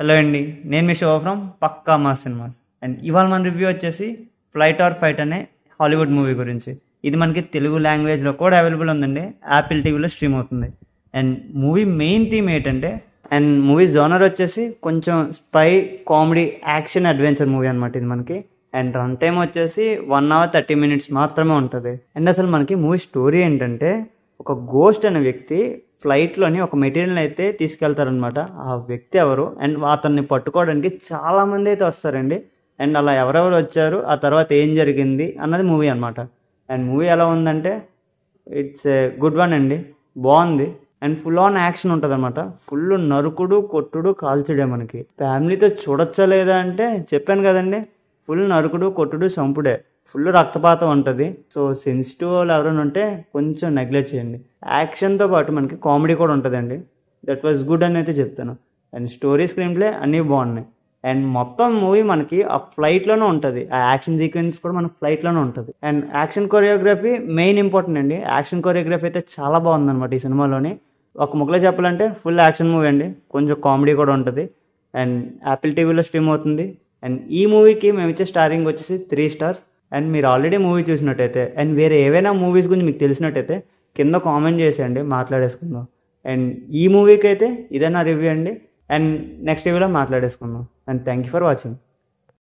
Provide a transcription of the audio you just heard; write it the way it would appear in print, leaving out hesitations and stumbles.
Hello అండి, నేను మీ show from పక్కా మా సినిమాస్. అండ్ ఇవాళ మన రివ్యూ వచ్చేసి ఫ్లైట్ ఆర్ ఫైట్ అనే హాలీవుడ్ మూవీ గురించి. ఇది మనకి తెలుగు లాంగ్వేజ్లో కూడా అవైలబుల్ ఉందండి, యాపిల్ టీవీలో స్ట్రీమ్ అవుతుంది. అండ్ మూవీ మెయిన్ థీమ్ ఏంటంటే, అండ్ మూవీ జోనర్ వచ్చేసి కొంచెం spy comedy action adventure movie అనమాట ఇది మనకి. అండ్ రన్ టైం వచ్చేసి 1 hour 30 minutes మాత్రమే ఉంటుంది. అండ్ అసలు మనకి మూవీ స్టోరీ ఏంటంటే, ఒక గోస్ట్ అనే వ్యక్తి ఫ్లైట్లోని ఒక మెటీరియల్ అయితే తీసుకెళ్తారనమాట. ఆ వ్యక్తి ఎవరు అండ్ అతన్ని పట్టుకోవడానికి చాలామంది అయితే వస్తారండి. అండ్ అలా ఎవరెవరు వచ్చారు, ఆ తర్వాత ఏం జరిగింది అన్నది మూవీ అనమాట. అండ్ మూవీ ఎలా ఉందంటే, ఇట్స్ ఏ గుడ్ వన్ అండి, బాగుంది. అండ్ ఫుల్ ఆన్ యాక్షన్ ఉంటుంది అనమాట. ఫుల్ నరుకుడు కొట్టుడు కాల్చుడే. మనకి ఫ్యామిలీతో చూడొచ్చా లేదా అంటే చెప్పాను కదండి, ఫుల్ నరుకుడు కొట్టుడు చంపుడే, ఫుల్ రక్తపాతం ఉంటుంది. సో సెన్సిటివ్ వాళ్ళు ఎవరైనా ఉంటే కొంచెం నెగ్లెక్ట్ చేయండి. యాక్షన్తో పాటు మనకి కామెడీ కూడా ఉంటుందండి. దట్ వాజ్ గుడ్ అని అయితే చెప్తాను. అండ్ స్టోరీ స్క్రీన్ ప్లే అన్నీ బాగున్నాయి. అండ్ మొత్తం మూవీ మనకి ఆ ఫ్లైట్లోనే ఉంటుంది. ఆ యాక్షన్ సీక్వెన్స్ కూడా మనకి ఫ్లైట్లోనే ఉంటుంది. And action choreography main important అండి. యాక్షన్ కొరియోగ్రఫీ అయితే చాలా బాగుందన్నమాట ఈ సినిమాలోని. ఒక ముక్కలో చెప్పాలంటే ఫుల్ యాక్షన్ మూవీ అండి, కొంచెం కామెడీ కూడా ఉంటుంది. అండ్ యాపిల్ టీవీలో స్ట్రీమ్ అవుతుంది. అండ్ ఈ మూవీకి మేము ఇచ్చే స్టారింగ్ వచ్చేసి 3 stars. అండ్ మీరు ఆల్రెడీ మూవీ చూసినట్టయితే అండ్ వేరే ఏవైనా మూవీస్ గురించి మీకు తెలిసినట్టయితే కింద కామెంట్ చేసేయండి, మాట్లాడేసుకుందాం. అండ్ ఈ మూవీకి అయితే ఇదే నా రివ్యూ అండి. అండ్ నెక్స్ట్ రివ్యూలో మాట్లాడేసుకుందాం. And thank you for watching.